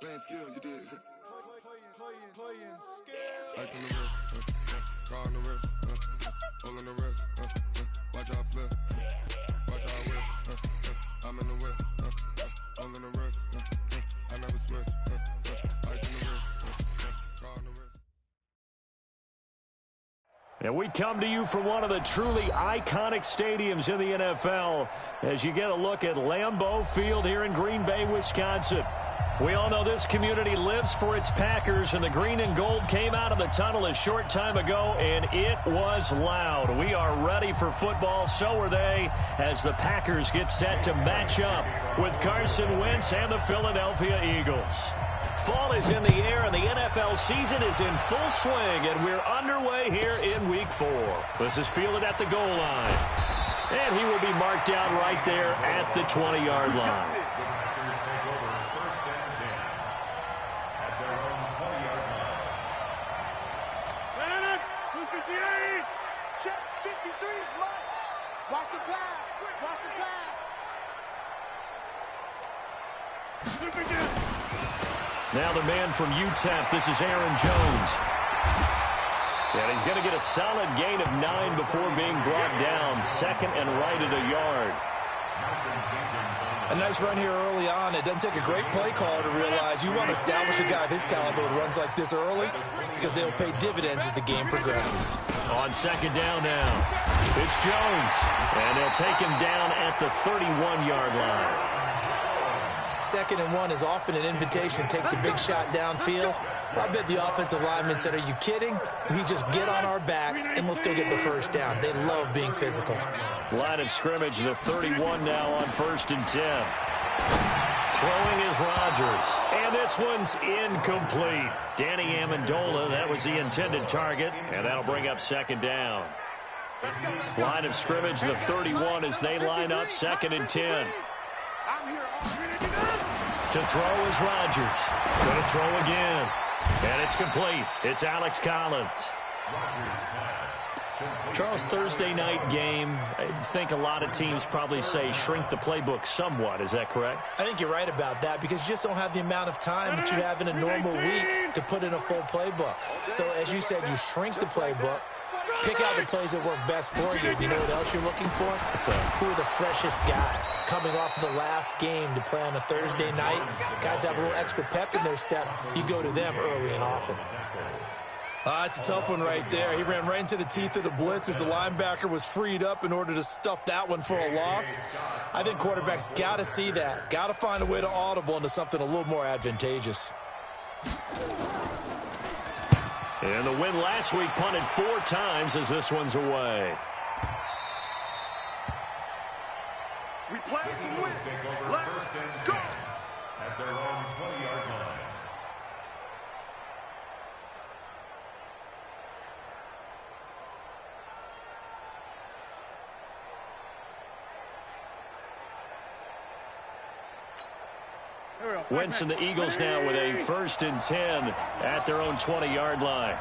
Playing skills, you did. Playing skills. Ice on the wrist, car on the wrist, hole in the wrist, watch out flip, watch out whip, I'm in the whip, hole in the wrist, I never switch, ice on the wrist, car on the wrist. And we come to you from one of the truly iconic stadiums in the NFL as you get a look at Lambeau Field here in Green Bay, Wisconsin. We all know this community lives for its Packers, and the green and gold came out of the tunnel a short time ago, and it was loud. We are ready for football, so are they, as the Packers get set to match up with Carson Wentz and the Philadelphia Eagles. Fall is in the air, and the NFL season is in full swing, and we're underway here in Week 4. This is fielded at the goal line, and he will be marked down right there at the 20-yard line. Check 53, Mike. Watch the pass. Watch the pass. Now the man from UTEP, this is Aaron Jones. And he's going to get a solid gain of 9 before being brought down. Second and right at a yard. A nice run here early on. It doesn't take a great play caller to realize you want to establish a guy of his caliber with runs like this early because they'll pay dividends as the game progresses. On second down now, it's Jones. And they'll take him down at the 31-yard line. Second and 1 is often an invitation to take the big shot downfield. I bet the offensive lineman said, are you kidding? We just get on our backs and let's go get the first down. They love being physical. Line of scrimmage, the 31 now on 1st and 10. Throwing is Rodgers. And this one's incomplete. Danny Amendola, that was the intended target, and that'll bring up second down. Line of scrimmage, the 31 as they line up 2nd and 10. To throw is Rodgers. Going to throw again. And it's complete. It's Alex Collins. Charles, Thursday night game, I think a lot of teams probably say shrink the playbook somewhat. Is that correct? I think you're right about that because you just don't have the amount of time that you have in a normal week to put in a full playbook. So, as you said, you shrink the playbook. Pick out the plays that work best for you. You know what else you're looking for? Who are the freshest guys coming off of the last game to play on a Thursday night? Guys have a little extra pep in their step. You go to them early and often. It's a tough one right there. He ran right into the teeth of the blitz as the linebacker was freed up in order to stuff that one for a loss. I think quarterbacks got to see that. Got to find a way to audible into something a little more advantageous. And the win last week punted 4 times as this one's away. We play to win. Let's go. At their own 20-yard line. Wentz and the Eagles now with a 1st and 10 at their own 20-yard line.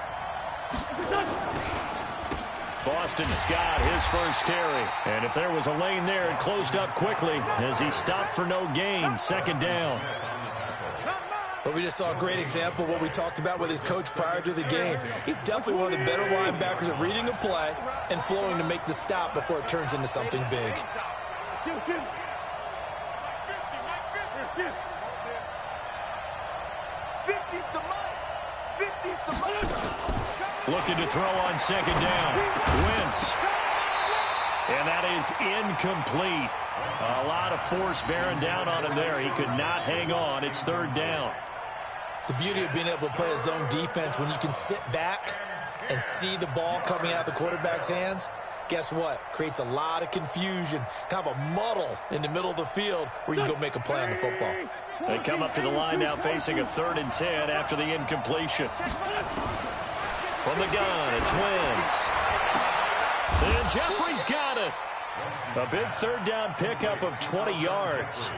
Boston Scott, his first carry. And if there was a lane there, it closed up quickly as he stopped for no gain. 2nd down. But we just saw a great example of what we talked about with his coach prior to the game. He's definitely one of the better linebackers at reading a play and flowing to make the stop before it turns into something big. Looking to throw on 2nd down. Wentz. And that is incomplete. A lot of force bearing down on him there. He could not hang on. It's 3rd down. The beauty of being able to play a zone defense when you can sit back and see the ball coming out of the quarterback's hands, guess what? Creates a lot of confusion, kind of a muddle in the middle of the field where you can go make a play on the football. They come up to the line now facing a 3rd and 10 after the incompletion. From the gun, it's Wentz. And Jeffrey's got it. A big 3rd down pickup of 20 yards.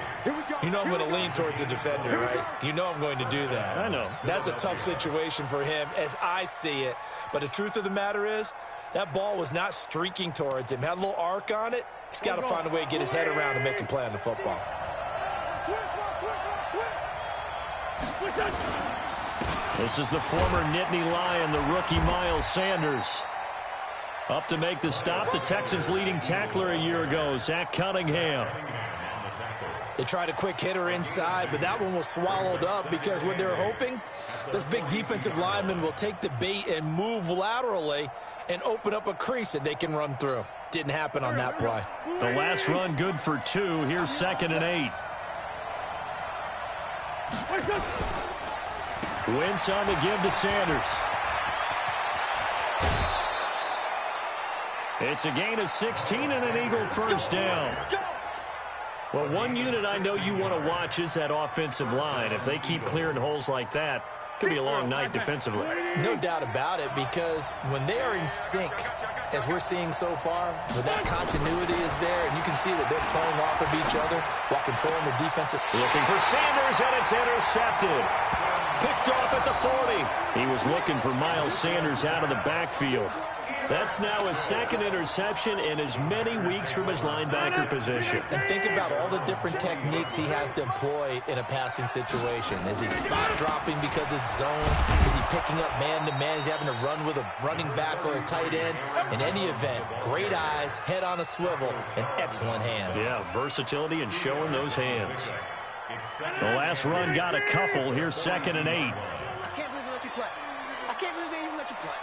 You know I'm going to lean towards the defender, right? You know I'm going to do that. I know. That's a tough situation for him as I see it. But the truth of the matter is, that ball was not streaking towards him. Had a little arc on it. He's got to find a way to get his head around and make a play on the football. This is the former Nittany Lion, the rookie Miles Sanders. Up to make the stop, the Texans' leading tackler a year ago, Zach Cunningham. They tried a quick hitter inside, but that one was swallowed up because what they're hoping, this big defensive lineman will take the bait and move laterally and open up a crease that they can run through. Didn't happen on that play. The last run good for 2. Here's 2nd and 8. Wentz on the give to Sanders. It's a gain of 16 and an Eagle first down. Well, one unit I know you want to watch is that offensive line. If they keep clearing holes like that, it could be a long night defensively. No doubt about it, because when they are in sync, as we're seeing so far, when that continuity is there, and you can see that they're playing off of each other while controlling the defensive. Looking for Sanders, and it's intercepted. Picked off at the 40. He was looking for Miles Sanders out of the backfield. That's now his 2nd interception in as many weeks from his linebacker position. And think about all the different techniques he has to employ in a passing situation. Is he spot dropping because it's zone? Is he picking up man-to-man? Is he having to run with a running back or a tight end? In any event, great eyes, head on a swivel, and excellent hands. Yeah, versatility and showing those hands. The last run got a couple. Here's 2nd and 8. I can't believe they let you play. I can't believe they even let you play.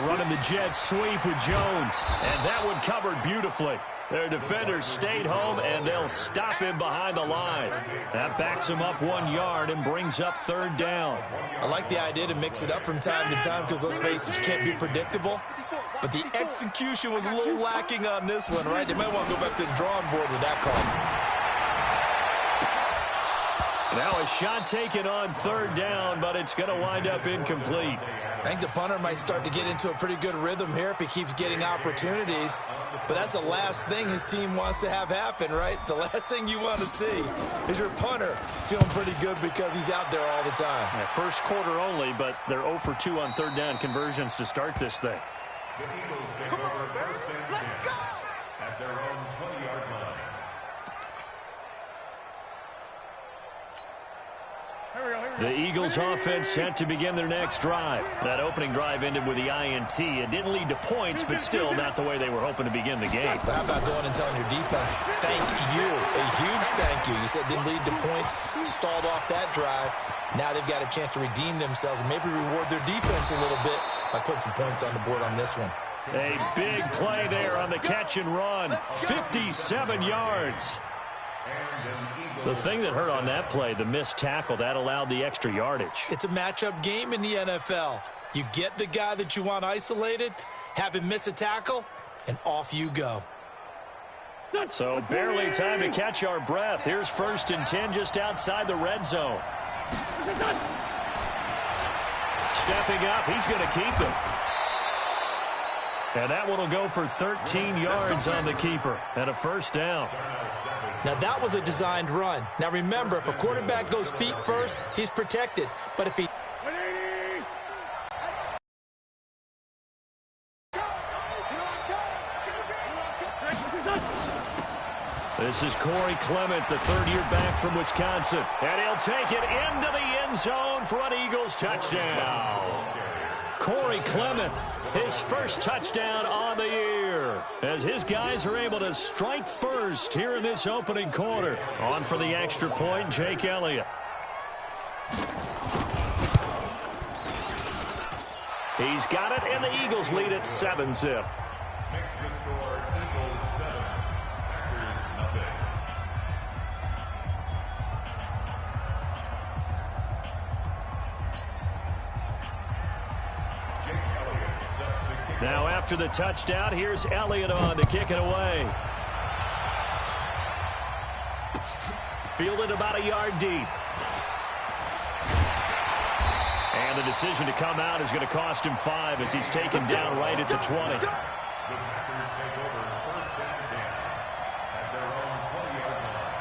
Running the jet sweep with Jones. And that one covered beautifully. Their defenders stayed home, and they'll stop him behind the line. That backs him up 1 yard and brings up 3rd down. I like the idea to mix it up from time to time because, let's face it, you can't be predictable. But the execution was a little lacking on this one, right? They might want to go back to the drawing board with that call. Now a shot taken on 3rd down, but it's going to wind up incomplete. I think the punter might start to get into a pretty good rhythm here if he keeps getting opportunities. But that's the last thing his team wants to have happen, right? The last thing you want to see is your punter feeling pretty good because he's out there all the time. Yeah, first quarter only, but they're 0 for 2 on 3rd down conversions to start this thing. The Eagles take over 1st and 10 at their own 20-yard line. The Eagles offense set to begin their next drive. That opening drive ended with the INT. It didn't lead to points, but still not the way they were hoping to begin the game. But how about going and telling your defense, thank you, a huge thank you. You said didn't lead to points, stalled off that drive. Now they've got a chance to redeem themselves and maybe reward their defense a little bit by putting some points on the board on this one. A big play there on the catch and run. 57 yards. The thing that hurt on that play, the missed tackle, that allowed the extra yardage. It's a matchup game in the NFL. You get the guy that you want isolated, have him miss a tackle, and off you go. So barely time to catch our breath. Here's 1st and 10 just outside the red zone. Stepping up, he's going to keep it. And that one will go for 13 yards on the keeper and a 1st down. Now, that was a designed run. Now, remember, if a quarterback goes feet first, he's protected. But if he... This is Corey Clement, the 3rd-year back from Wisconsin. And he'll take it into the end zone for an Eagles touchdown. Corey Clement, his first touchdown on the year, as his guys are able to strike first here in this opening quarter. On for the extra point, Jake Elliott. He's got it, and the Eagles lead at 7-zip. Makes the score Eagles 7, Packers nothing. Now after the touchdown, here's Elliott on to kick it away. Fielded about a yard deep. And the decision to come out is going to cost him 5 as he's taken down right at the 20. The Packers take over 1st and 10 at their own 20-yard line.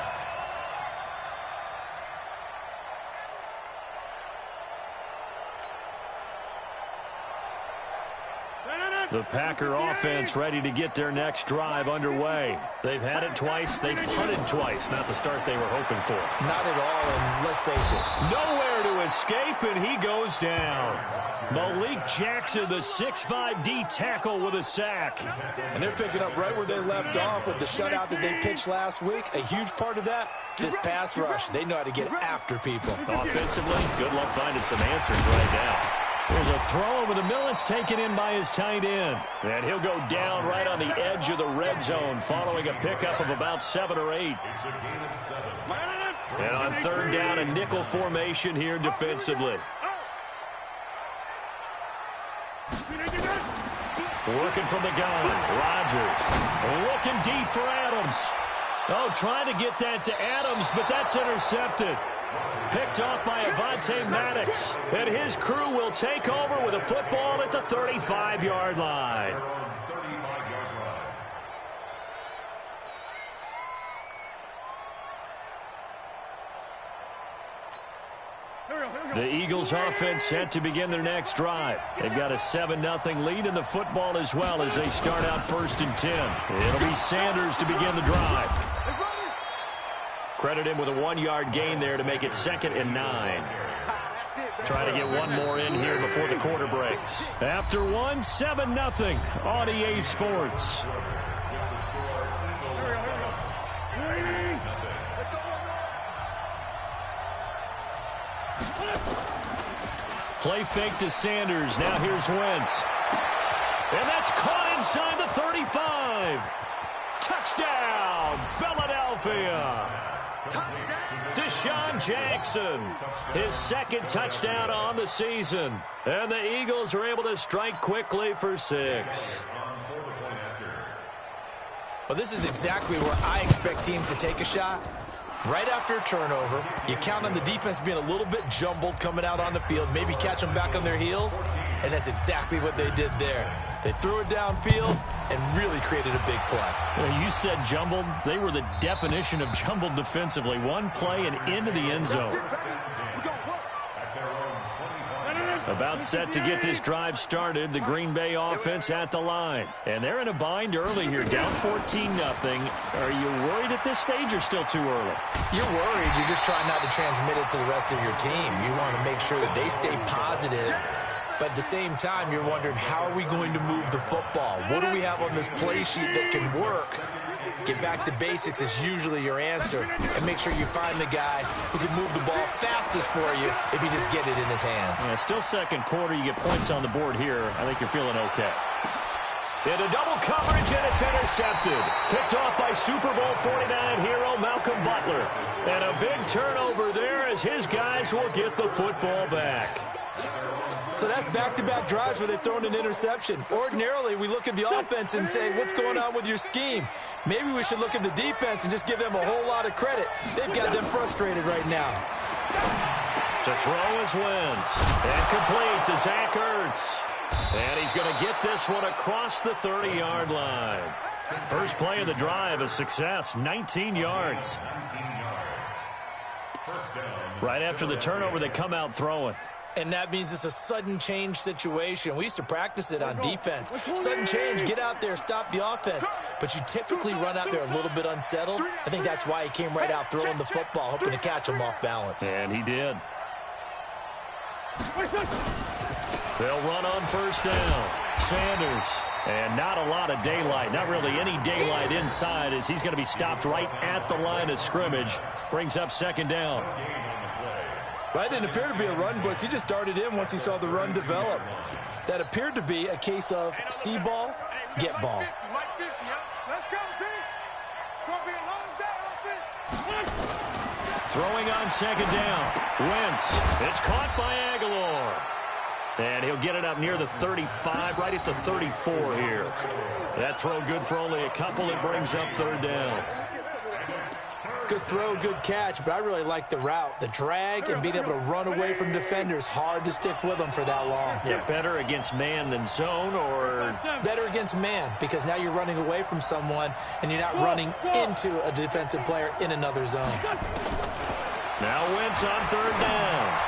The Packer offense ready to get their next drive underway. They've had it twice. They've punted twice. Not the start they were hoping for. Not at all, and let's face it. Nowhere to escape, and he goes down. Malik Jackson, the 6'5" D tackle with a sack. And they're picking up right where they left off with the shutout that they pitched last week. A huge part of that, this pass rush. They know how to get after people. Offensively, good luck finding some answers right now. There's a throw over the middle. It's taken in by his tight end. And he'll go down right on the edge of the red zone following a pickup of about 7 or 8. And on third down, a nickel formation here defensively. Working from the gun. Rodgers looking deep for Adams. Oh, trying to get that to Adams, but that's intercepted. Picked off by Avonte Maddox. And his crew will take over with a football at the 35-yard line. The Eagles offense set to begin their next drive. They've got a 7-0 lead in the football as well as they start out 1st and 10. It'll be Sanders to begin the drive. Credit him with a 1-yard gain there to make it 2nd and 9. Try to get one more in here before the quarter breaks. After one, 7-0 on EA Sports. Play fake to Sanders. Now here's Wentz. And that's caught inside the 35. Touchdown, Philadelphia. Deshaun Jackson, his 2nd touchdown on the season. And the Eagles are able to strike quickly for 6. Well, this is exactly where I expect teams to take a shot. Right after a turnover, you count on the defense being a little bit jumbled coming out on the field, maybe catch them back on their heels, and that's exactly what they did there. They threw it downfield and really created a big play. Well, you said jumbled. They were the definition of jumbled defensively. One play and into the end zone. About set to get this drive started, the Green Bay offense at the line. And they're in a bind early here, down 14-0. Are you worried at this stage or still too early? You're worried. You're just trying not to transmit it to the rest of your team. You want to make sure that they stay positive. But at the same time, you're wondering, how are we going to move the football? What do we have on this play sheet that can work? Get back to basics is usually your answer. And make sure you find the guy who can move the ball fastest for you if you just get it in his hands. Yeah, still 2nd quarter. You get points on the board here. I think you're feeling okay. Into double coverage, and it's intercepted. Picked off by Super Bowl 49 hero Malcolm Butler. And a big turnover there as his guys will get the football back. So that's back-to-back drives where they've thrown an interception. Ordinarily, we look at the offense and say, what's going on with your scheme? Maybe we should look at the defense and just give them a whole lot of credit. They've got them frustrated right now. To throw is Wentz. And complete to Zach Ertz. And he's going to get this one across the 30-yard line. First play of the drive, a success, 19 yards. Right after the turnover, they come out throwing. And that means it's a sudden change situation. We used to practice it on defense. Sudden change, get out there, stop the offense. But you typically run out there a little bit unsettled. I think that's why he came right out throwing the football, hoping to catch him off balance. And he did. They'll run on 1st down. Sanders. And not a lot of daylight. Not really any daylight inside as he's going to be stopped right at the line of scrimmage. Brings up 2nd down. Well, that didn't appear to be a run blitz. He just darted in once he saw the run develop. That appeared to be a case of see ball, get ball. Let's go, D. It's going to be a long day, offense. Throwing on 2nd down. Wentz. It's caught by Aguilar. And he'll get it up near the 35, right at the 34 here. That throw good for only a couple. It brings up 3rd down. Good throw, good catch, but I really like the route. The drag and being able to run away from defenders. Hard to stick with them for that long. Yeah, better against man than zone, or? Better against man, because now you're running away from someone and you're not running into a defensive player in another zone. Now Wentz on 3rd down.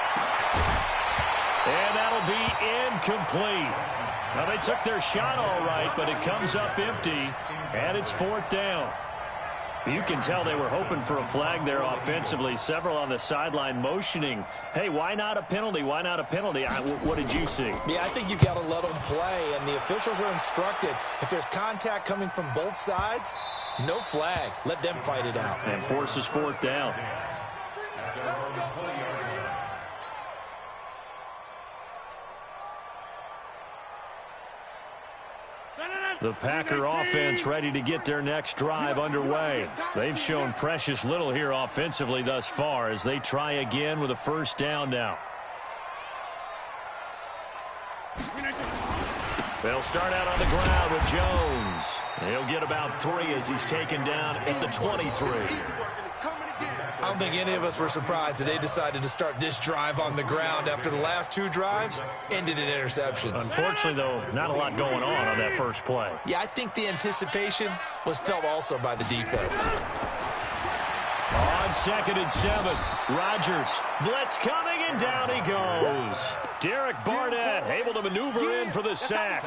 And that'll be incomplete. Well, they took their shot all right, but it comes up empty, and it's 4th down. You can tell they were hoping for a flag there offensively. Several on the sideline motioning, hey, why not a penalty? Why not a penalty? What did you see? Yeah, I think you've got to let them play, and the officials are instructed. If there's contact coming from both sides, no flag. Let them fight it out. And forces 4th down. The Packer offense ready to get their next drive underway. They've shown precious little here offensively thus far as they try again with a 1st down now. They'll start out on the ground with Jones. He'll get about 3 as he's taken down at the 23. I don't think any of us were surprised that they decided to start this drive on the ground after the last 2 drives ended in interceptions. Unfortunately, though, not a lot going on that first play. Yeah, I think the anticipation was felt also by the defense. On 2nd and 7, Rodgers. Blitz coming, and down he goes. Derek Barnett able to maneuver in for the sack.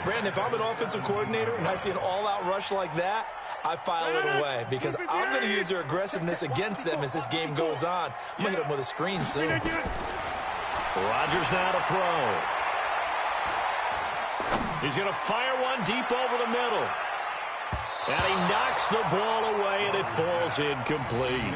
Brandon, if I'm an offensive coordinator and I see an all-out rush like that, I file it away because I'm going to use their aggressiveness against them as this game goes on. I'm going to hit them with a screen soon. Rodgers now to throw. He's going to fire one deep over the middle. And he knocks the ball away, and it falls incomplete.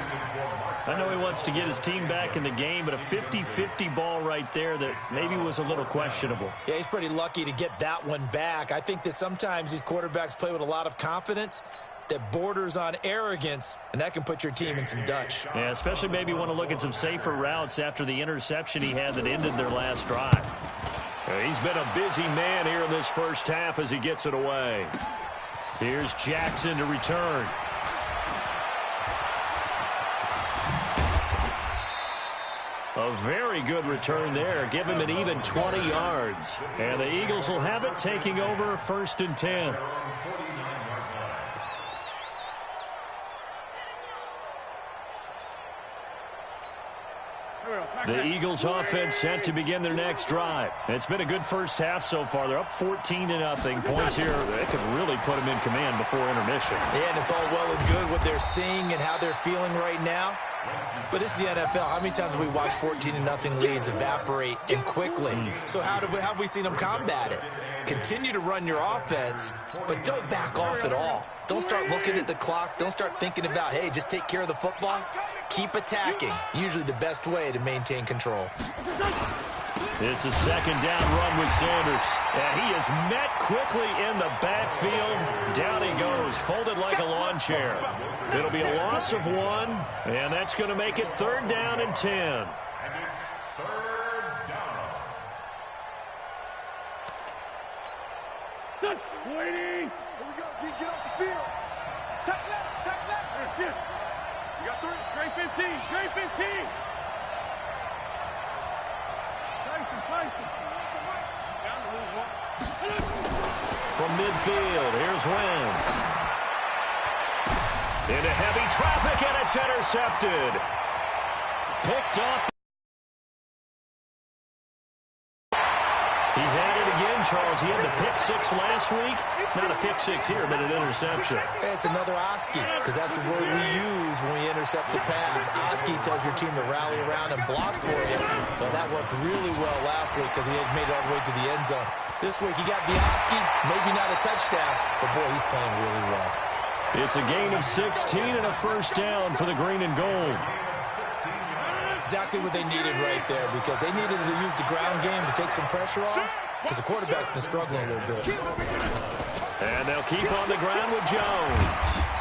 I know he wants to get his team back in the game, but a 50-50 ball right there that maybe was a little questionable. Yeah, he's pretty lucky to get that one back. I think that sometimes these quarterbacks play with a lot of confidence that borders on arrogance, and that can put your team in some Dutch. Yeah, especially maybe want to look at some safer routes after the interception he had that ended their last drive. He's been a busy man here in this first half as he gets it away. Here's Jackson to return. A very good return there. Give him an even 20 yards. And the Eagles will have it, taking over 1st and 10. The Eagles offense set to begin their next drive. It's been a good first half so far. They're up 14-0. Points here, they could really put them in command before intermission. Yeah, and it's all well and good what they're seeing and how they're feeling right now. But this is the NFL. How many times have we watched 14-0 leads evaporate and quickly? So how have we seen them combat it? Continue to run your offense, but don't back off at all. Don't start looking at the clock. Don't start thinking about, hey, just take care of the football. Keep attacking. Usually the best way to maintain control. It's a 2nd down run with Sanders. And he is met quickly in the backfield. Down he goes, folded like a lawn chair. It'll be a loss of 1, and that's going to make it 3rd down and 10. And it's 3rd down. Waiting. Here we go, G. Get off the field. Tack left, tack left. That's it. You got 3. Straight 15, straight 15. Down to lose 1. From midfield, here's Wentz. Into heavy traffic, and it's intercepted. Picked up. He's at it again, Charles. He had the pick 6 last week. Not a pick 6 here, but an interception. It's another Oski, because that's the word we use when we intercept the pass. Oski tells your team to rally around and block for you. But that worked really well last week because he had made it all the way to the end zone. This week he got the Oski, maybe not a touchdown, but boy, he's playing really well. It's a gain of 16 and a 1st down for the green and gold. Exactly what they needed right there, because they needed to use the ground game to take some pressure off, because the quarterback's been struggling a little bit. And they'll keep on the ground with Jones.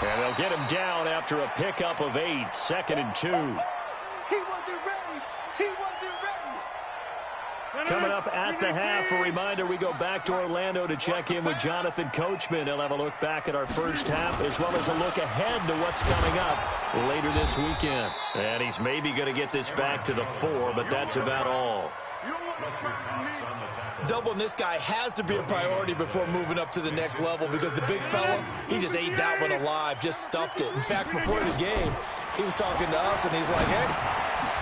And they'll get him down after a pickup of 8, 2nd and 2. He wasn't ready. He wasn't ready. Coming up at the half, a reminder, we go back to Orlando to check in with Jonathan Coachman. He'll have a look back at our first half as well as a look ahead to what's coming up later this weekend. And he's maybe going to get this back to the 4, but that's about all. Doubling this guy has to be a priority before moving up to the next level, because the big fella, he just ate that one alive, just stuffed it. In fact, before the game, He was talking to us, and he's like, hey,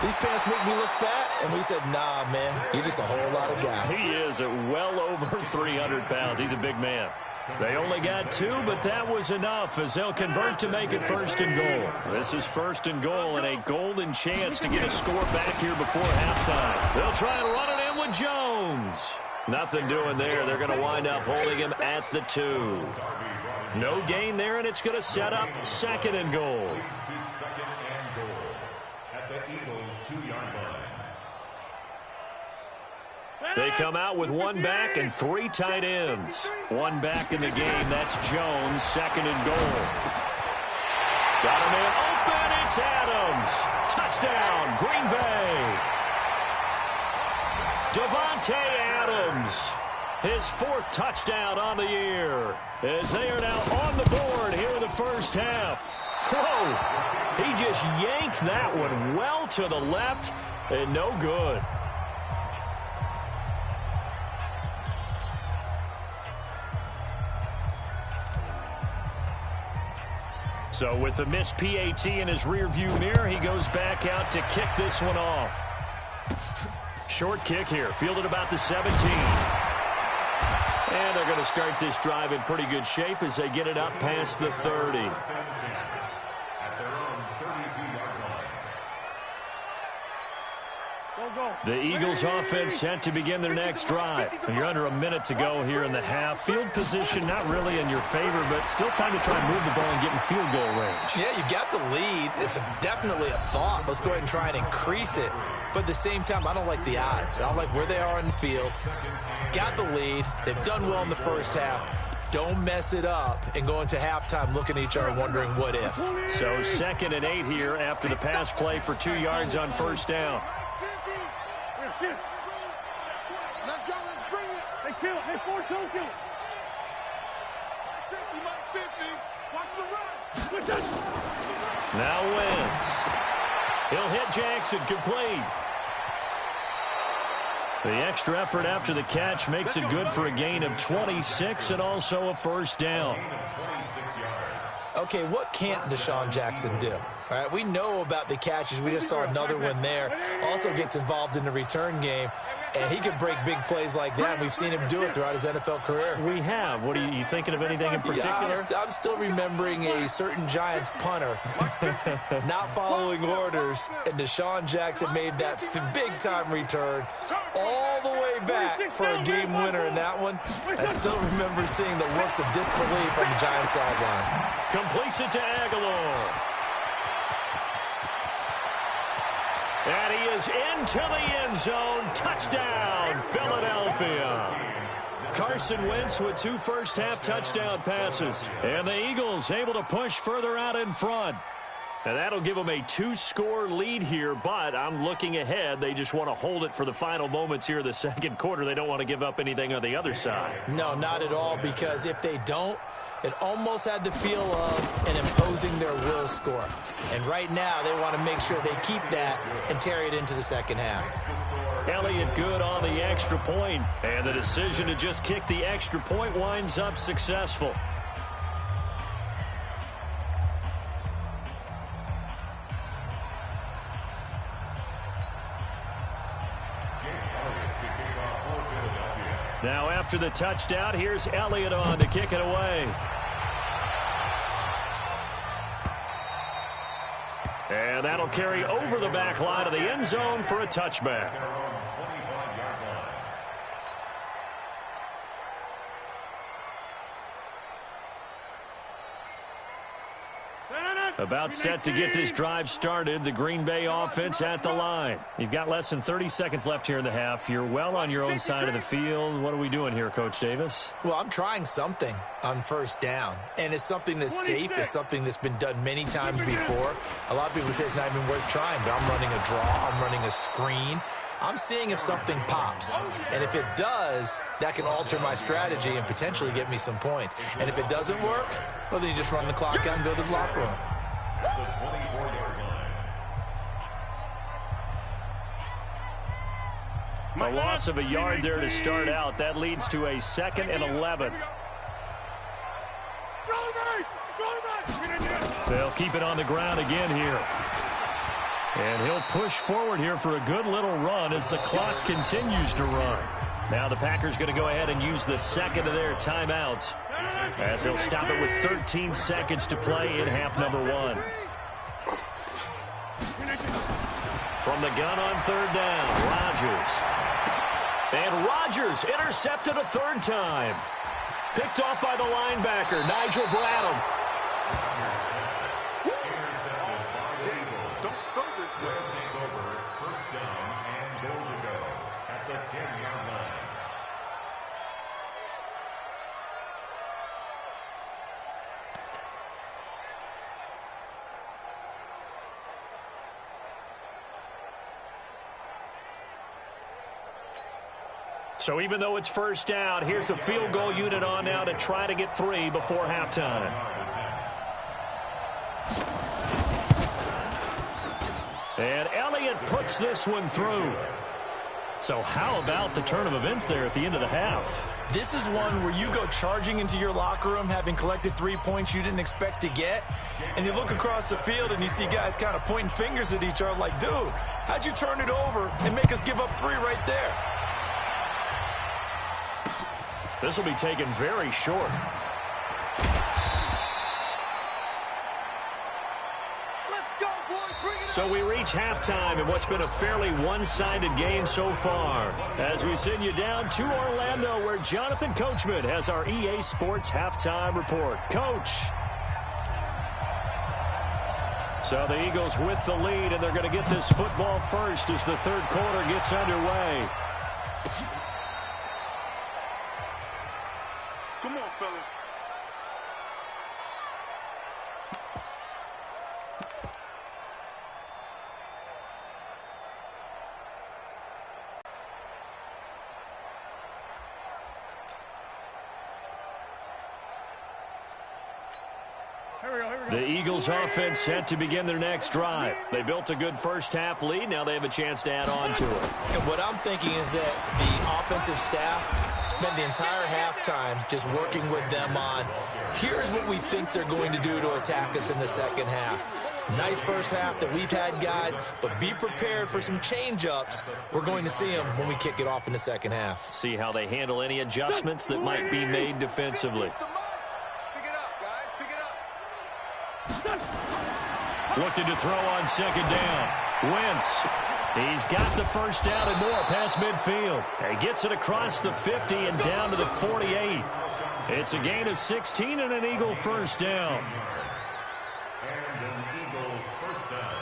these pants make me look fat. And we said, nah, man, you're just a whole lot of guy. He is at well over 300 pounds. He's a big man. They only got 2, but that was enough as they'll convert to make it 1st and goal. This is 1st and goal and a golden chance to get a score back here before halftime. They'll try and run it in with Jones. Nothing doing there. They're going to wind up holding him at the 2. No gain there, and it's going to set up 2nd and goal. Second and goal at the Eagles' 2-yard line. They come out with 1 back and 3 tight ends. 1 back in the game. That's Jones, 2nd and goal. Got him in open. It's Adams. Touchdown, Green Bay. Davante Adams, his 4th touchdown on the year, as they are now on the board here in the first half. Whoa, he just yanked that one well to the left and no good. So with the missed PAT in his rearview mirror, he goes back out to kick this one off. Short kick here, fielded about the 17. And they're going to start this drive in pretty good shape as they get it up past the 30. At their own 32-yard line. The Eagles offense set to begin their next drive. And you're under a minute to go here in the half. Field position not really in your favor, but still time to try and move the ball and get in field goal range. Yeah, you've got the lead. It's definitely a thought. Let's go ahead and try and increase it. But at the same time, I don't like the odds. I don't like where they are in the field. Got the lead. They've done well in the first half. Don't mess it up and go into halftime looking at each other wondering what if. So 2nd and 8 here after the pass play for 2 yards on 1st down. Let's go, let's bring it. Hey, kill it. Hey, force him, kill it. 50, Mike, 50. Watch the run. Now Wentz. He'll hit Jackson complete. The extra effort after the catch makes it good for a gain of 26 and also a 1st down. Okay, what can't Deshaun Jackson do? All right, we know about the catches. We just saw another one there. Also gets involved in the return game, and he can break big plays like that. We've seen him do it throughout his NFL career. We have. What are you thinking of anything in particular? Yeah, I'm still remembering a certain Giants punter not following orders, and Deshaun Jackson made that big-time return all the way back for a game winner in that one. I still remember seeing the looks of disbelief on the Giants sideline. Completes it to Aguilar. And he is into the end zone. Touchdown, Philadelphia. Carson Wentz with 2 first-half touchdown passes. And the Eagles able to push further out in front. And that'll give them a 2-score lead here, but I'm looking ahead. They just want to hold it for the final moments here of the 2nd quarter. They don't want to give up anything on the other side. No, not at all, because if they don't, it almost had the feel of an imposing their will score. And right now, they want to make sure they keep that and carry it into the 2nd half. Elliott good on the extra point, and the decision to just kick the extra point winds up successful. Now after the touchdown, here's Elliott on to kick it away. And that'll carry over the back line of the end zone for a touchback. About set to get this drive started. The Green Bay offense at the line. You've got less than 30 seconds left here in the half. You're well on your own side of the field. What are we doing here, Coach Davis? Well, I'm trying something on 1st down. And it's something that's safe. It's something that's been done many times before. A lot of people say it's not even worth trying, but I'm running a draw. I'm running a screen. I'm seeing if something pops. And if it does, that can alter my strategy and potentially get me some points. And if it doesn't work, well, then you just run the clock out and go to the locker room. At the 24-yard line. A loss of a yard there to start out. That leads to a 2nd and 11. Go, They'll keep it on the ground again here. And he'll push forward here for a good little run as the clock continues to run. Now the Packers going to go ahead and use the second of their timeouts as they'll stop it with 13 seconds to play in half number 1. From the gun on third down, Rodgers. And Rodgers intercepted a third time. Picked off by the linebacker, Nigel Bradham. Don't throw this way. Take over first down and goal to go at the 10-yard line. So even though it's first down, here's the field goal unit on now to try to get 3 before halftime. And Elliott puts this one through. So how about the turn of events there at the end of the half? This is one where you go charging into your locker room having collected 3 points you didn't expect to get, and you look across the field and you see guys kind of pointing fingers at each other like, dude, how'd you turn it over and make us give up 3 right there? This will be taken very short. So we reach halftime in what's been a fairly one-sided game so far. As we send you down to Orlando, where Jonathan Coachman has our EA Sports halftime report. Coach. So the Eagles with the lead, and they're going to get this football first as the third quarter gets underway. Come on, fellas. The Eagles offense set to begin their next drive. They built a good first half lead. Now they have a chance to add on to it. And what I'm thinking is that the offensive staff spent the entire halftime just working with them on, here's what we think they're going to do to attack us in the second half. Nice first half that we've had, guys, but be prepared for some change-ups. We're going to see them when we kick it off in the second half. See how they handle any adjustments that might be made defensively. Looking to throw on second down. Wentz. He's got the first down and more past midfield. He gets it across the 50 and down to the 48. It's a gain of 16 and an Eagle first down. And an Eagle first down.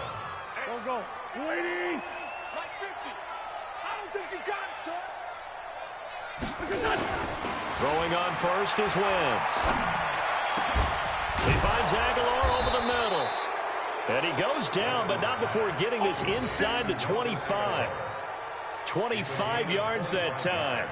Go. 280. Like 50. I don't think you got it, son. Throwing on first is Wentz. He finds Aguilar over the middle. And he goes down, but not before getting this inside the 25. 25 yards that time.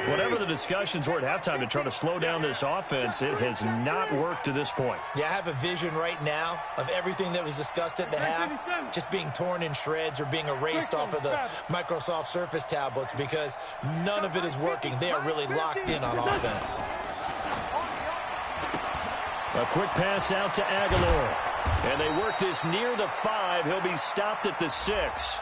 Whatever the discussions were at halftime to try to slow down this offense, it has not worked to this point. Yeah, I have a vision right now of everything that was discussed at the half just being torn in shreds or being erased off of the Microsoft Surface tablets because none of it is working. They are really locked in on offense. A quick pass out to Aguilar. And they work this near the 5. He'll be stopped at the 6.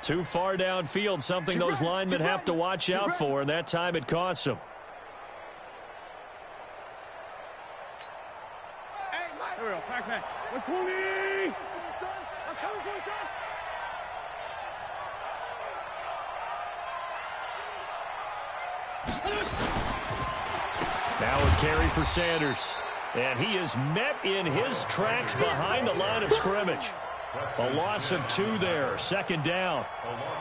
Too far downfield, something those linemen have to watch out for, and that time it costs them. Here we go. Pack. 120. Now a carry for Sanders. And he is met in his tracks behind the line of scrimmage. A loss of 2 there, second down.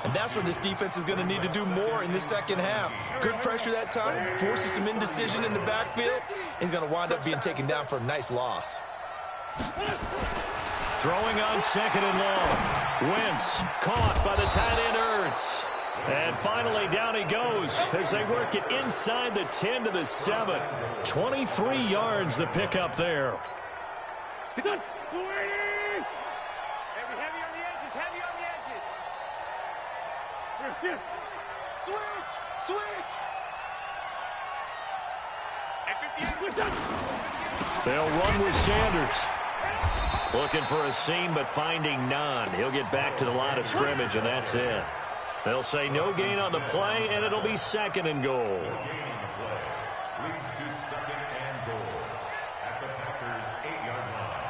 And that's what this defense is going to need to do more in the second half. Good pressure that time, forces some indecision in the backfield. He's going to wind up being taken down for a nice loss. Throwing on second and long. Wentz caught by the tight end Ertz. And finally down he goes as they work it inside the 10 to the 7. 23 yards the pickup there. He's done. 280. Heavy on the They'll run with Sanders. Looking for a seam, but finding none. He'll get back to the line of scrimmage, and that's it. They'll say no gain on the play, and it'll be second and goal. Gain on the play leads to second and goal at the Packers' 8-yard line.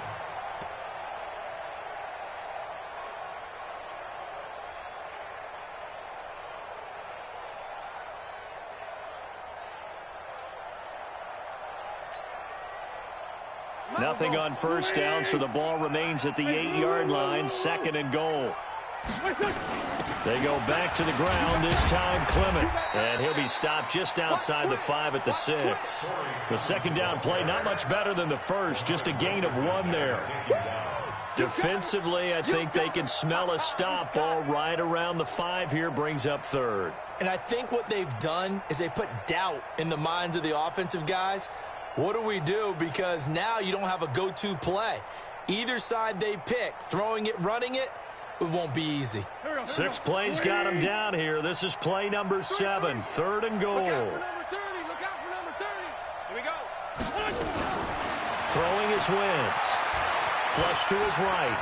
Nothing on first down, so the ball remains at the 8-yard line, second and goal. They go back to the ground, this time Clement. And he'll be stopped just outside the 5 at the 6. The second down play, not much better than the first, just a gain of 1 there. Defensively, I think they can smell a stop. Ball right around the 5 here, brings up third. And I think what they've done is they put doubt in the minds of the offensive guys. What do we do? Because now you don't have a go-to play. Either side they pick, throwing it, running it, it won't be easy. 6 plays got him down here. This is play number 7, third and goal. Look out for number 30. Here we go. Throwing his Wentz. Flush to his right.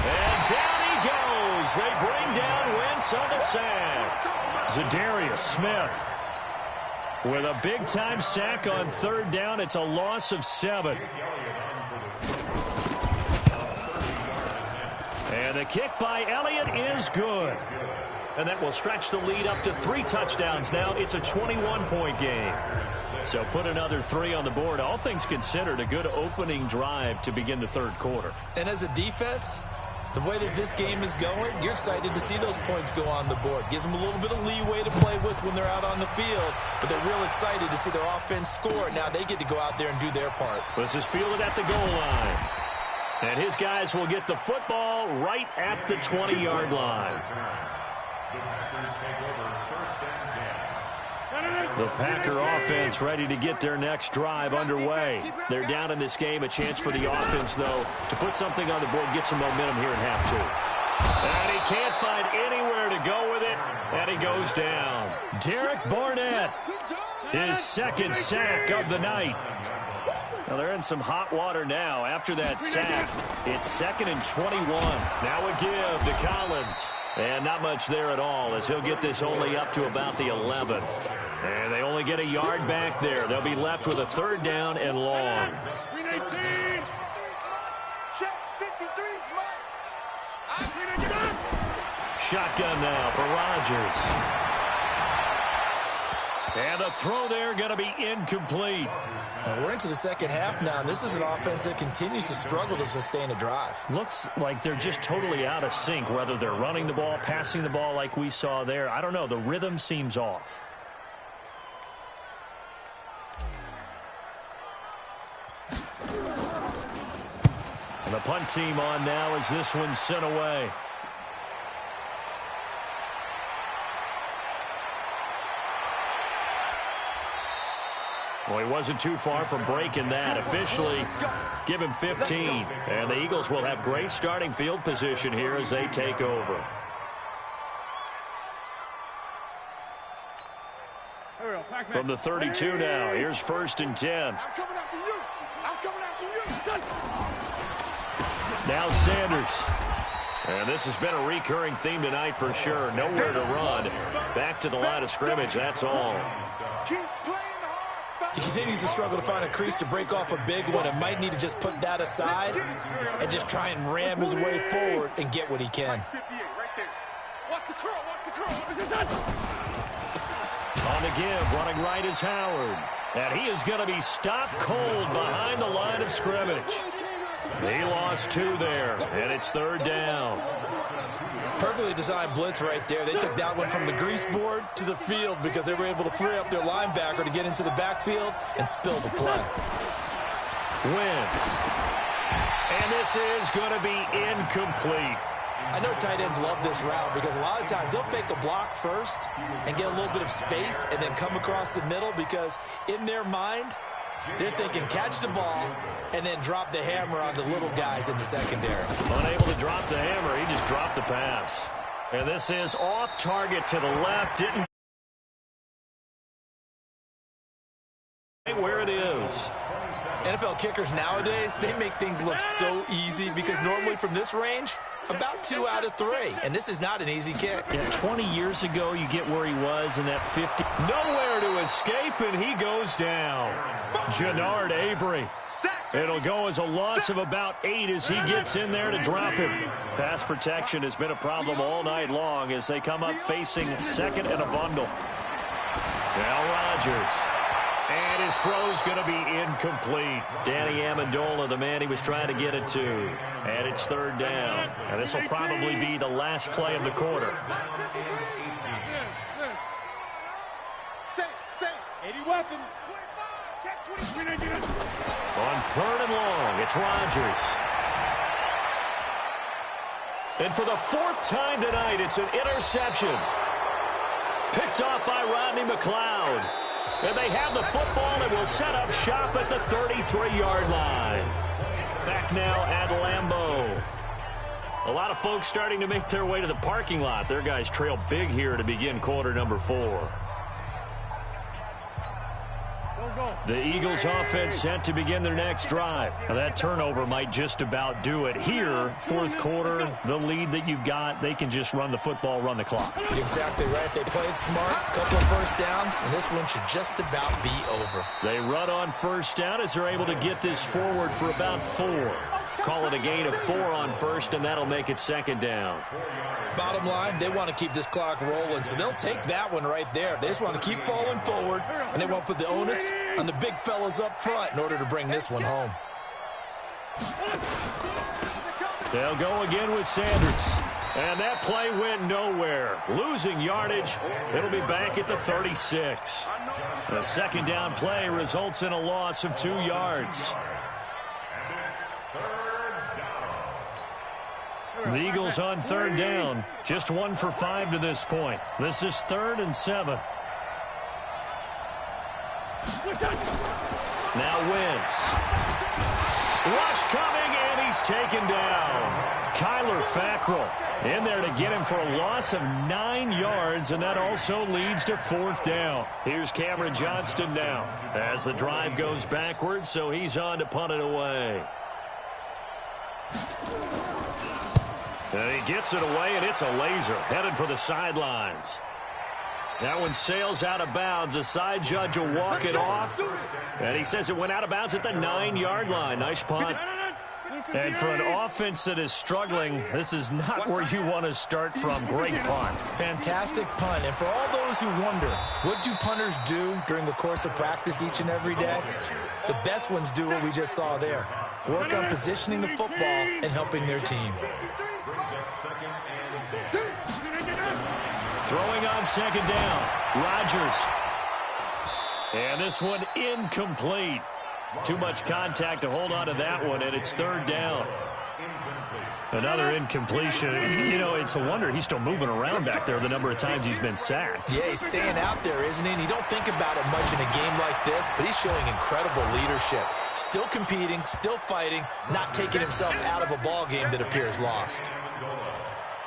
And down he goes. They bring down Wentz on the sack. Zadarius Smith with a big-time sack on third down. It's a loss of 7. And the kick by Elliott is good. And that will stretch the lead up to 3 touchdowns now. It's a 21-point game. So put another 3 on the board. All things considered, a good opening drive to begin the third quarter. And as a defense, the way that this game is going, you're excited to see those points go on the board. Gives them a little bit of leeway to play with when they're out on the field, but they're real excited to see their offense score. Now they get to go out there and do their part. This is fielded at the goal line. And his guys will get the football right at the 20-yard line. The Packers take over first and 10. The Packer offense ready to get their next drive underway. They're down in this game. A chance for the offense, though, to put something on the board, get some momentum here in half 2. And he can't find anywhere to go with it, and he goes down. Derek Barnett, his second sack of the night. Well, they're in some hot water now. After that sack, it's 2nd and 21. Now a give to Collins. And not much there at all, as he'll get this only up to about the 11. And they only get a yard back there. They'll be left with a third down and long. Shotgun now for Rodgers. And the throw there going to be incomplete. We're into the second half now, and this is an offense that continues to struggle to sustain a drive. Looks like they're just totally out of sync, whether they're running the ball, passing the ball like we saw there. I don't know. The rhythm seems off. And the punt team on now as this one's sent away. Well, he wasn't too far from breaking that. Officially, give him 15. And the Eagles will have great starting field position here as they take over. From the 32 now, here's 1st and 10. Now Sanders. And this has been a recurring theme tonight for sure. Nowhere to run. Back to the line of scrimmage, that's all. He continues to struggle to find a crease to break off a big one and might need to just put that aside and just try and ram his way forward and get what he can. On the give, running right is Howard. And he is going to be stopped cold behind the line of scrimmage. He lost 2 there, and it's 3rd down. Perfectly designed blitz right there. They took that one from the grease board to the field because they were able to free up their linebacker to get into the backfield and spill the play. Wentz. And this is going to be incomplete. I know tight ends love this route because a lot of times they'll fake a block first and get a little bit of space and then come across the middle because in their mind, they're thinking catch the ball and then drop the hammer on the little guys in the secondary. Unable to drop the hammer, he just dropped the pass. And this is off target to the left. Didn't where it is. NFL kickers nowadays, they make things look so easy because normally from this range, about 2 out of 3. And this is not an easy kick. Yeah, 20 years ago, you get where he was in that 50. Nowhere to escape, and he goes down. Jannard Avery. It'll go as a loss of about 8 as he gets in there to drop him. Pass protection has been a problem all night long as they come up facing second and a bundle. Now Rodgers. And his throw's going to be incomplete. Danny Amendola, the man he was trying to get it to. And it's third down. And this will probably be the last play of the quarter. On third and long, it's Rodgers. And for the 4th time tonight, it's an interception. Picked off by Rodney McLeod. And they have the football and will set up shop at the 33-yard line. Back now at Lambeau. A lot of folks starting to make their way to the parking lot. Their guys trail big here to begin quarter number 4. The Eagles offense set to begin their next drive. Now that turnover might just about do it. Here, 4th quarter, the lead that you've got, they can just run the football, run the clock. Exactly right. They played smart, couple of first downs, and this one should just about be over. They run on first down as they're able to get this forward for about 4. Call it a gain of 4 on first, and that'll make it second down. Bottom line, they want to keep this clock rolling, so they'll take that one right there. They just want to keep falling forward, and they won't put the onus on the big fellas up front in order to bring this one home. They'll go again with Sanders. And that play went nowhere. Losing yardage. It'll be back at the 36. The second down play results in a loss of 2 yards. The Eagles on third down. Just 1 for 5 to this point. This is 3rd and 7. Now Wentz. Rush coming, and he's taken down. Kyler Fackrell in there to get him for a loss of 9 yards, and that also leads to 4th down. Here's Cameron Johnston now as the drive goes backwards, so he's on to punt it away. And he gets it away, and it's a laser headed for the sidelines. That one sails out of bounds. The side judge will walk it off. And he says it went out of bounds at the 9-yard line. Nice punt. And for an offense that is struggling, this is not where you want to start from. Great punt. Fantastic punt. And for all those who wonder, what do punters do during the course of practice each and every day? The best ones do what we just saw there. Work on positioning the football and helping their team. Throwing on second down. Rodgers. And this one incomplete. Too much contact to hold on to that one, and it's 3rd down. Another incompletion. You know, it's a wonder he's still moving around back there the number of times he's been sacked. Yeah, he's staying out there, isn't he? And you don't think about it much in a game like this, but he's showing incredible leadership. Still competing, still fighting, not taking himself out of a ball game that appears lost.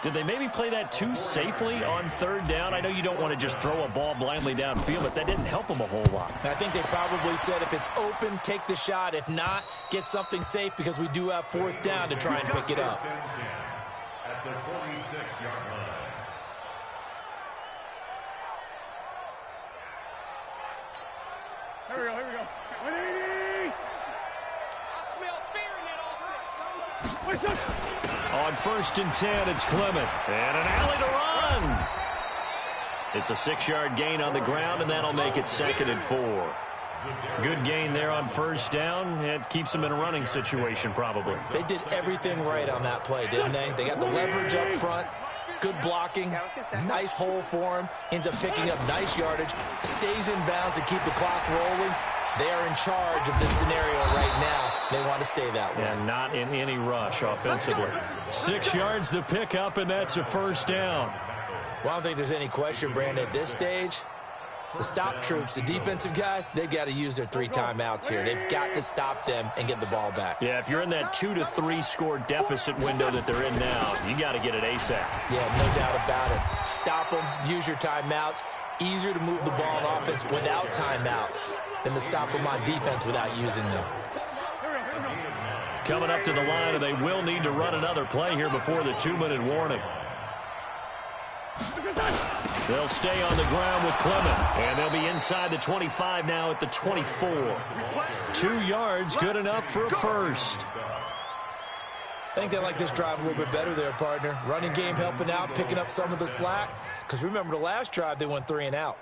Did they maybe play that too safely on 3rd down? I know you don't want to just throw a ball blindly downfield, but that didn't help them a whole lot. I think they probably said if it's open, take the shot. If not, get something safe because we do have 4th down to try and pick it up. At the 46-yard line. Here we go, here we go. 180! I smell fear in that offense. What's up? On 1st and 10, it's Clement. And an alley to run. It's a 6-yard gain on the ground, and that'll make it 2nd and 4. Good gain there on 1st down. It keeps them in a running situation, probably. They did everything right on that play, didn't they? They got the leverage up front, good blocking, nice hole for him, ends up picking up nice yardage, stays in bounds to keep the clock rolling. They are in charge of this scenario right now. They want to stay that way. And not in any rush offensively. 6 yards the pickup, and that's a 1st down. Well, I don't think there's any question, Brandon, at this stage. The stop troops, the defensive guys, they got to use their 3 timeouts here. They've got to stop them and get the ball back. Yeah, if you're in that 2 to 3 score deficit window that they're in now, you got to get it ASAP. Yeah, no doubt about it. Stop them, use your timeouts. Easier to move the ball on offense without timeouts than to stop them on defense without using them. Coming up to the line, and they will need to run another play here before the 2-minute warning. They'll stay on the ground with Clement, and they'll be inside the 25 now at the 24. 2 yards, good enough for a first. I think they like this drive a little bit better there, partner. Running game helping out, picking up some of the slack. Because remember, the last drive, they went 3 and out.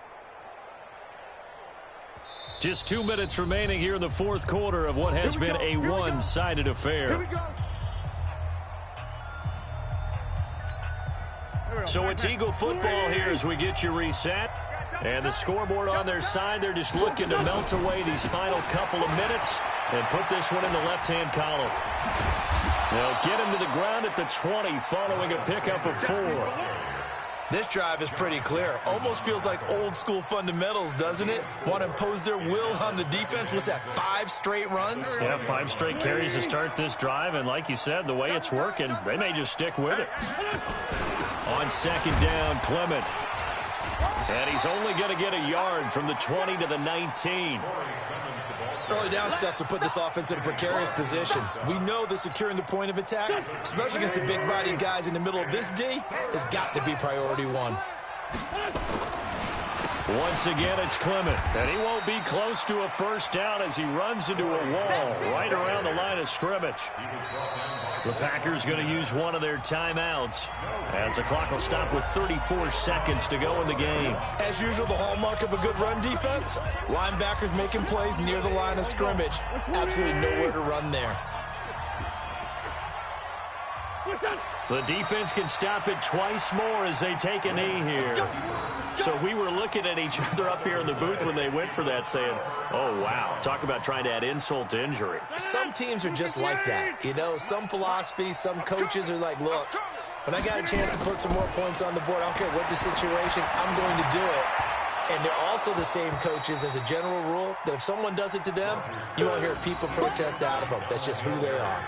Just 2 minutes remaining here in the fourth quarter of what has been a one-sided affair. So it's Eagle football here as we get you reset. And the scoreboard on their side, they're just looking to melt away these final couple of minutes and put this one in the left-hand column. They'll get him to the ground at the 20 following a pickup of 4. This drive is pretty clear. Almost feels like old-school fundamentals, doesn't it? Want to impose their will on the defense. What's that, 5 straight runs? Yeah, 5 straight carries to start this drive. And like you said, the way it's working, they may just stick with it. On second down, Clement. And he's only going to get a yard from the 20 to the 19. Early down stuff will put this offense in a precarious position. We know that securing the point of attack, especially against the big-bodied guys in the middle of this D, has got to be priority 1. Once again, it's Clement. And he won't be close to a first down as he runs into a wall right around the line of scrimmage. The Packers going to use one of their timeouts as the clock will stop with 34 seconds to go in the game. As usual, the hallmark of a good run defense, linebackers making plays near the line of scrimmage. Absolutely nowhere to run there. The defense can stop it twice more as they take a knee here. So we were looking at each other up here in the booth when they went for that saying, oh, wow, talk about trying to add insult to injury. Some teams are just like that. You know, some philosophies, some coaches are like, look, when I got a chance to put some more points on the board, I don't care what the situation, I'm going to do it. And they're also the same coaches as a general rule that if someone does it to them, you won't hear people protest out of them. That's just who they are.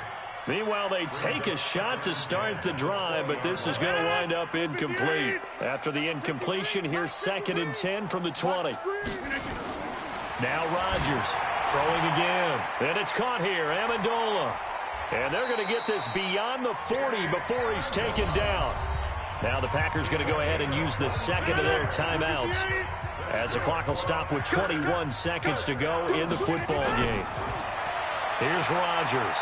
Meanwhile, they take a shot to start the drive, but this is going to wind up incomplete. After the incompletion, here's 2nd and 10 from the 20. Now Rodgers throwing again. And it's caught here, Amendola. And they're going to get this beyond the 40 before he's taken down. Now the Packers going to go ahead and use the second of their timeouts as the clock will stop with 21 seconds to go in the football game. Here's Rodgers.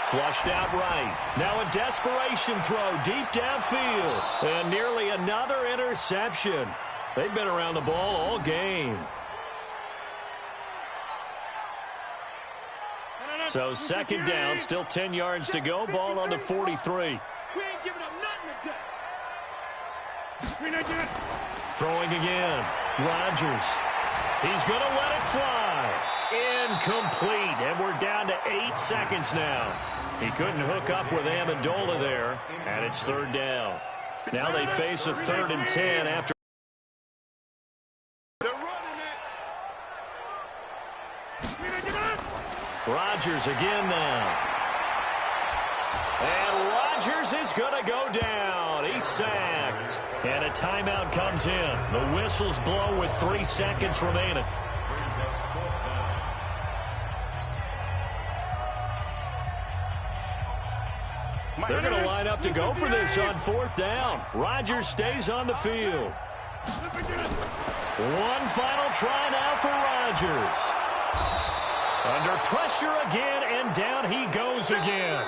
Flushed out right. Now a desperation throw deep downfield. And nearly another interception. They've been around the ball all game. So 2nd down, still 10 yards to go. Ball on the 43. We ain't giving up nothing today. Throwing again. Rodgers. He's going to let it fly. Incomplete. And we're down to 8 seconds now. He couldn't hook up with Amendola there. And it's 3rd down. Now they face a 3rd and 10 after. They're running it. Rodgers again now. And Rodgers is going to go down. He's sacked. And a timeout comes in. The whistles blow with 3 seconds remaining. They're going to line up to go for this on 4th down. Rodgers stays on the field. One final try now for Rodgers. Under pressure again, and down he goes again.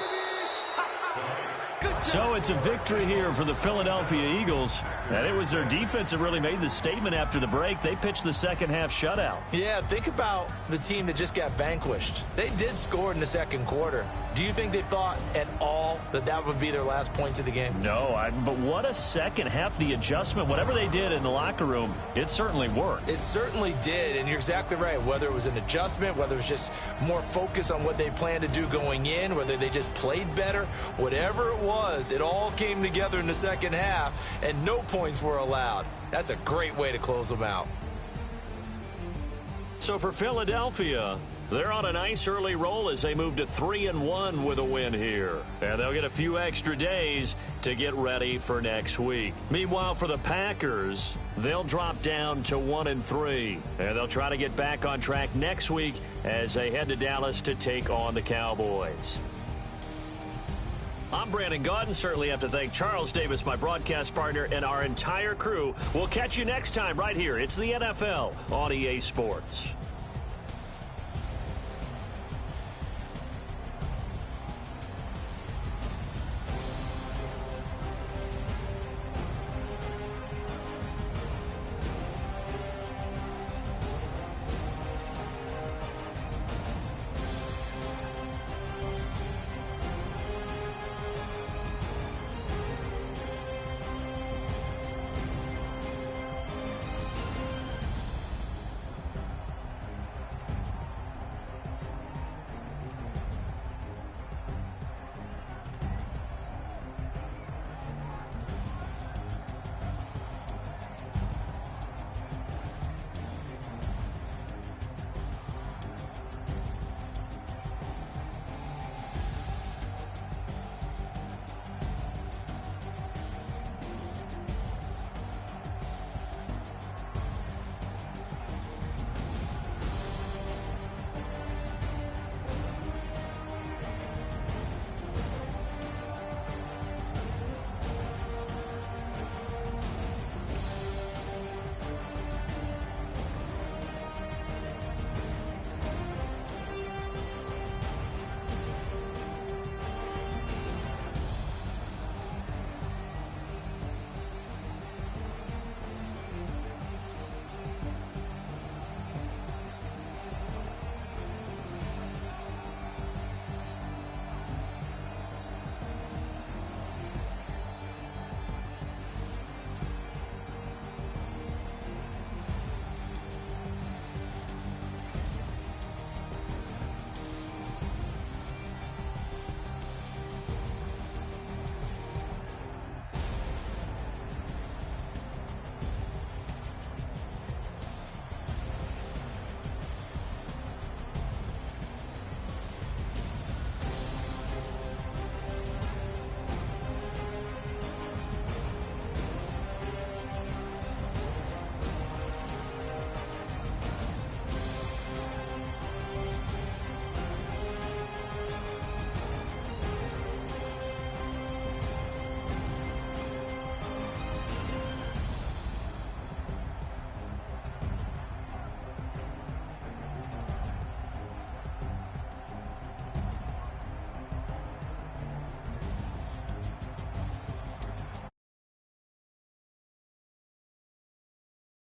So it's a victory here for the Philadelphia Eagles. And it was their defense that really made the statement after the break. They pitched the second half shutout. Yeah, think about the team that just got vanquished. They did score in the second quarter. Do you think they thought at all that that would be their last points of the game? No, but what a second half. The adjustment, whatever they did in the locker room, it certainly worked. It certainly did, and you're exactly right. Whether it was an adjustment, whether it was just more focus on what they planned to do going in, whether they just played better, whatever it was, it all came together in the second half, and no points were allowed. That's a great way to close them out. So for Philadelphia, they're on a nice early roll as they move to 3-1 with a win here. And they'll get a few extra days to get ready for next week. Meanwhile, for the Packers, they'll drop down to 1-3. And they'll try to get back on track next week as they head to Dallas to take on the Cowboys. I'm Brandon Gaudin. Certainly have to thank Charles Davis, my broadcast partner, and our entire crew. We'll catch you next time right here. It's the NFL on EA Sports.